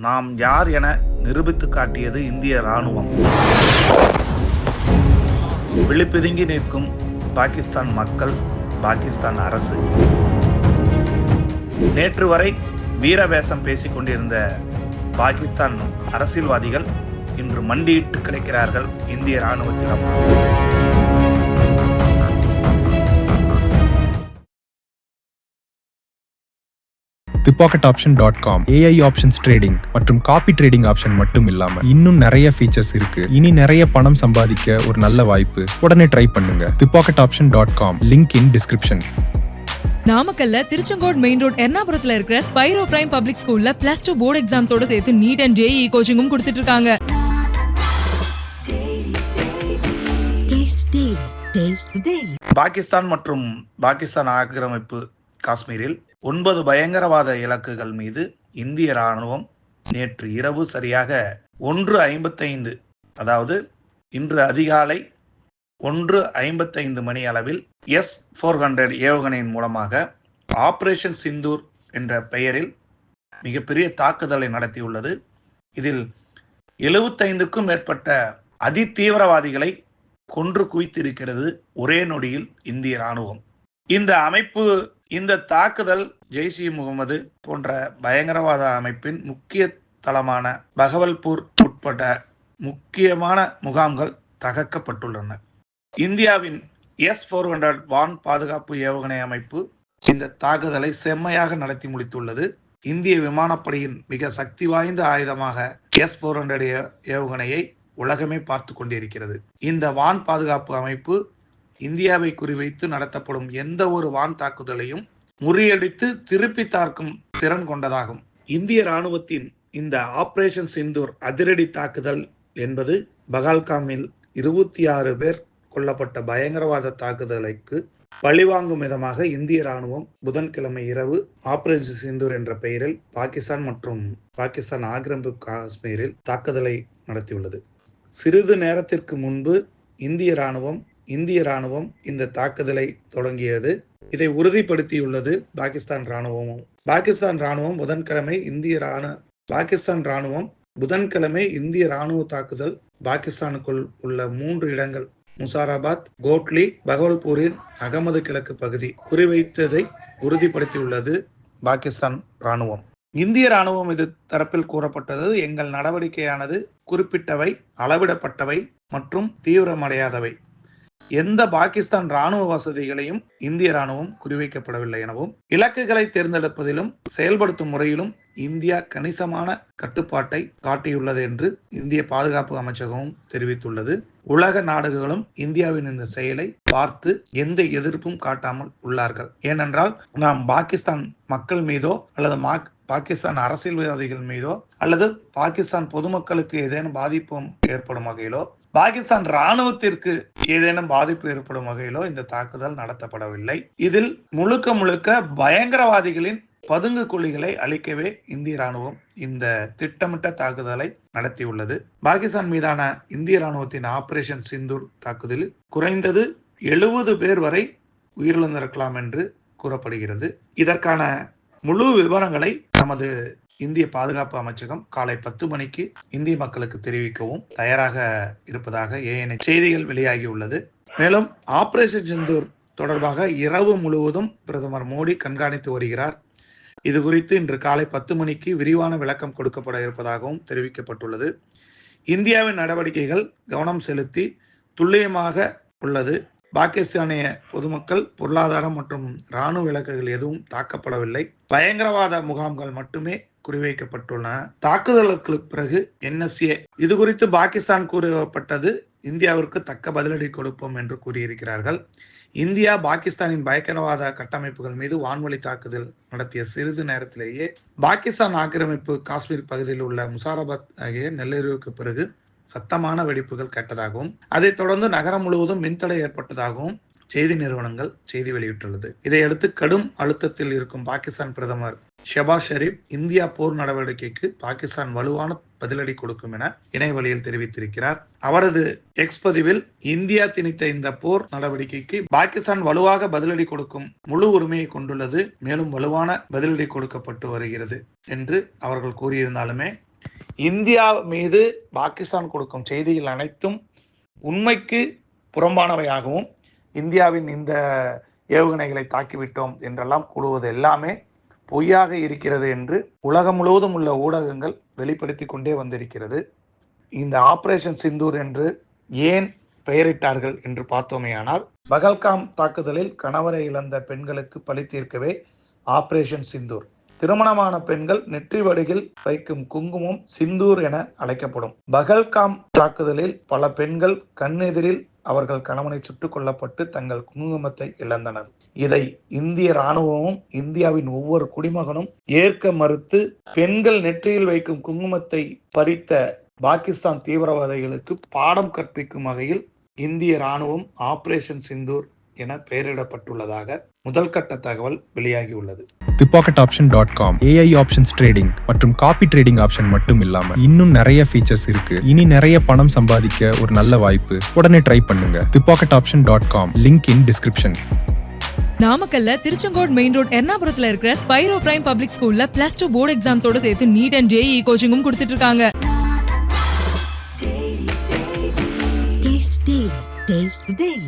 நாம் யார் என நிரூபித்து காட்டியது இந்திய ராணுவம். விழிப்பிதுங்கி நிற்கும் பாகிஸ்தான் மக்கள், பாகிஸ்தான் அரசு. நேற்று வரை வீரவேசம் பேசிக் கொண்டிருந்த பாகிஸ்தான் அரசியல்வாதிகள் இன்று மண்டியிட்டு கிடைக்கிறார்கள் இந்திய ராணுவத்திடம். thepocketoption.com AI ஆப்ஷன்ஸ் ட்ரேடிங் மற்றும் காப்பி ட்ரேடிங் ஆப்ஷன் மட்டும் இல்லாம இன்னும் நிறைய ஃபீச்சர்ஸ் இருக்கு. இனி நிறைய பணம் சம்பாதிக்க ஒரு நல்ல வாய்ப்பு. உடனே ட்ரை பண்ணுங்க. thepocketoption.com link in description. நாமக்கல்ல திருச்செங்கோடு மெயின் ரோட் எர்ணாபுரத்துல இருக்கிற ஸ்பைரோ பிரைம் பப்ளிக் ஸ்கூல்ல +2 போர்டு எக்ஸாம்ஸோட சேர்த்து நீட் அண்ட் JEE கோச்சிங்கும் கொடுத்துட்டு இருக்காங்க. பாகிஸ்தான் மற்றும் பாகிஸ்தான் ஆக்கிரமிப்பு காஷ்மீரில் 9 பயங்கரவாத இலக்குகள் மீது இந்திய ராணுவம் நேற்று இரவு சரியாக 1:55, அதாவது இன்று அதிகாலை 1:55 மணி அளவில் S-400 ஏவுகணையின் மூலமாக ஆபரேஷன் சிந்தூர் என்ற பெயரில் மிகப்பெரிய தாக்குதலை நடத்தியுள்ளது. இதில் 75க்கும் மேற்பட்ட அதிதீவிரவாதிகளை கொன்று குவித்திருக்கிறது ஒரே நொடியில் இந்திய ராணுவம். இந்த தாக்குதல் ஜெய்ஷ்-இ முகமது போன்ற பயங்கரவாத அமைப்பின் முக்கிய தளமான பகவல்பூர் உட்பட்ட முக்கியமான முகாம்கள் தகர்க்கப்பட்டுள்ளன. இந்தியாவின் S-400 வான் பாதுகாப்பு ஏவுகணை அமைப்பு இந்த தாக்குதலை செம்மையாக நடத்தி முடித்துள்ளது. இந்திய விமானப்படையின் மிக சக்தி வாய்ந்த ஆயுதமாக S-400 ஏவுகணையை உலகமே பார்த்து கொண்டிருக்கிறது. இந்த வான் பாதுகாப்பு அமைப்பு இந்தியாவை குறிவைத்து நடத்தப்படும் எந்த ஒரு வான் தாக்குதலையும் முறியடித்து திருப்பி தாக்கும் திறன் கொண்டதாகும். இந்திய ராணுவத்தின் இந்த ஆபரேஷன் சிந்தூர் அதிரடி தாக்குதல் என்பது பகல்காமில் 26 பேர் கொல்லப்பட்ட பயங்கரவாத தாக்குதலுக்கு பழிவாங்கும் விதமாக இந்திய ராணுவம் புதன்கிழமை இரவு ஆபரேஷன் சிந்தூர் என்ற பெயரில் பாகிஸ்தான் மற்றும் பாகிஸ்தான் ஆக்கிரமிப்பு காஷ்மீரில் தாக்குதலை நடத்தியுள்ளது. சிறிது நேரத்திற்கு முன்பு இந்திய ராணுவம் இந்த தாக்குதலை தொடங்கியது. இதை உறுதிப்படுத்தியுள்ளது பாகிஸ்தான் ராணுவமும். பாகிஸ்தான் புதன்கிழமை இந்திய ராணுவ தாக்குதல் பாகிஸ்தானுக்குள் உள்ள 3 இடங்கள் முசாராபாத், கோட்லி, பகவல்பூரின் அகமது கிழக்கு பகுதி குறிவைத்ததை உறுதிப்படுத்தியுள்ளது பாகிஸ்தான் ராணுவம். இந்திய ராணுவம் இது தரப்பில் கூறப்பட்டது, எங்கள் நடவடிக்கையானது குறிப்பிட்டவை, அளவிடப்பட்டவை மற்றும் தீவிரமடையாதவை. எந்த பாகிஸ்தான் ராணுவ வசதிகளையும் இந்திய ராணுவம் குறிவைக்கப்படவில்லை எனவும், இலக்குகளை தேர்ந்தெடுப்பதிலும் செயல்படுத்தும் முறையிலும் இந்தியா கணிசமான கட்டுப்பாட்டை காட்டியுள்ளது என்று இந்திய பாதுகாப்பு அமைச்சகமும் தெரிவித்துள்ளது. உலக நாடுகளும் இந்தியாவின் இந்த செயலை பார்த்து எந்த எதிர்ப்பும் காட்டாமல் உள்ளார்கள். ஏனென்றால் நாம் பாகிஸ்தான் மக்கள் மீதோ அல்லது பாகிஸ்தான் அரசியல்வாதிகள் மீதோ அல்லது பாகிஸ்தான் பொதுமக்களுக்கு ஏதேனும் பாதிப்பு ஏற்படும் வகையிலோ, பாகிஸ்தான் ராணுவத்திற்கு ஏதேனும் பாதிப்பு ஏற்படும் வகையிலோ இந்த தாக்குதல் நடத்தப்படவில்லை. இதில் முழுக்க பயங்கரவாதிகளின் பதுங்கு குழிகளை அழிக்கவே இந்திய ராணுவம் இந்த திட்டமிட்ட தாக்குதலை நடத்தியுள்ளது. பாகிஸ்தான் மீதான இந்திய ராணுவத்தின் ஆபரேஷன் சிந்தூர் தாக்குதலில் குறைந்தது 70 பேர் வரை உயிரிழந்திருக்கலாம் என்று கூறப்படுகிறது. இதற்கான முழு விவரங்களை நமது இந்திய பாதுகாப்பு அமைச்சகம் காலை 10 மணிக்கு இந்திய மக்களுக்கு தெரிவிக்கவும் தயாராக இருப்பதாக ANI செய்திகள் வெளியாகியுள்ளது. மேலும் ஆபரேஷன் சிந்தூர் தொடர்பாக இரவு முழுவதும் பிரதமர் மோடி கண்காணித்து வருகிறார். இது குறித்து இன்று காலை 10 மணிக்கு விரிவான விளக்கம் கொடுக்கப்பட இருப்பதாகவும் தெரிவிக்கப்பட்டுள்ளது. இந்தியாவின் நடவடிக்கைகள் கவனம் செலுத்தி துல்லியமாக உள்ளது. பாகிஸ்தானிய பொதுமக்கள், பொருளாதாரம் மற்றும் இராணுவ இலக்குகள் எதுவும் தாக்கப்படவில்லை. பயங்கரவாத முகாம்கள் மட்டுமே குறிவைக்கப்பட்டுள்ளன. தாக்குதலுக்கு பிறகு NSA இது குறித்து பாகிஸ்தான் கூறப்பட்டது, இந்தியாவிற்கு தக்க பதிலடி கொடுப்போம் என்று கூறியிருக்கிறார்கள். இந்தியா பாகிஸ்தானின் பயங்கரவாத கட்டமைப்புகள் மீது வான்வழி தாக்குதல் நடத்திய சிறிது நேரத்திலேயே பாகிஸ்தான் ஆக்கிரமிப்பு காஷ்மீர் பகுதியில் உள்ள முசாராபாத் ஆகிய நள்ளிரவுக்கு பிறகு சத்தமான வெடிப்புகள் கேட்டதாகவும், அதைத் தொடர்ந்து நகரம் முழுவதும் மின்தடை ஏற்பட்டதாகவும் செய்தி நிறுவனங்கள் செய்தி வெளியிட்டுள்ளது. இதையடுத்து கடும் அழுத்தத்தில் இருக்கும் பாகிஸ்தான் பிரதமர் ஷெபாஸ் ஷெரீப் இந்தியா போர் நடவடிக்கைக்கு பாகிஸ்தான் வலுவான பதிலடி கொடுக்கும் என இணையவழியில் தெரிவித்திருக்கிறார். அவரது எக்ஸ் பதிவில் இந்தியா திணித்த இந்த போர் நடவடிக்கைக்கு பாகிஸ்தான் வலுவாக பதிலடி கொடுக்கும் முழு உரிமையை கொண்டுள்ளது, மேலும் வலுவான பதிலடி கொடுக்கப்பட்டு வருகிறது என்று அவர்கள் கூறியிருந்தாலுமே இந்தியா மீது பாகிஸ்தான் கொடுக்கும் செய்திகள் அனைத்தும் உண்மைக்கு புறம்பானவையாகவும் இந்தியாவின் இந்த ஏவுகணைகளை தாக்கிவிட்டோம் என்றெல்லாம் கூறுவது எல்லாமே பொய்யாக இருக்கிறது என்று உலகம் முழுவதும் உள்ள ஊடகங்கள் வெளிப்படுத்தி கொண்டே வந்திருக்கிறது. இந்த ஆபரேஷன் சிந்தூர் என்று ஏன் பெயரிட்டார்கள் என்று பார்த்தோமேயானால், பகல்காம் தாக்குதலில் கணவரை இழந்த பெண்களுக்கு பழி தீர்க்கவே ஆபரேஷன் சிந்தூர். திருமணமான பெண்கள் நெற்றி வடிகில் வைக்கும் குங்குமம் சிந்தூர் என அழைக்கப்படும். பகல்காம் தாக்குதலில் பல பெண்கள் கண்ணெதிரில் அவர்கள் கணவனை சுட்டுக் கொல்லப்பட்டு தங்கள் குங்குமத்தை இழந்தனர். இதை இந்திய ராணுவமும் இந்தியாவின் ஒவ்வொரு குடிமகனும் ஏற்க மறுத்து பெண்கள் நெற்றியில் வைக்கும் குங்குமத்தை பறித்த பாகிஸ்தான் தீவிரவாதிகளுக்கு பாடம் கற்பிக்கும் வகையில் இந்திய ராணுவம் ஆபரேஷன் சிந்தூர் என பெயரிடப்பட்டுள்ளதாக முதல் கட்ட தகவல் வெளியாகியுள்ளது. ThePocketOption.com AI ஆப்ஷன்ஸ் ட்ரேடிங் மற்றும் காப்பி ட்ரேடிங் ஆப்ஷன் மட்டும் இல்லாம இன்னும் நிறைய ஃபீச்சர்ஸ் இருக்கு. இனி நிறைய பணம் சம்பாதிக்க ஒரு நல்ல வாய்ப்பு. உடனே ட்ரை பண்ணுங்க. ThePocketOption.com link in description. நாமக்கல்ல திருச்செங்கோடு மெயின் ரோட் எர்ணாபுரத்துல இருக்கிற ஸ்பைரோ பிரைம் பப்ளிக் ஸ்கூல்ல +2 போர்டு எக்ஸாம்ஸோட சேர்த்து நீட் அண்ட் JEE கோச்சிங்கும் கொடுத்துட்டு இருக்காங்க. Taste the daily.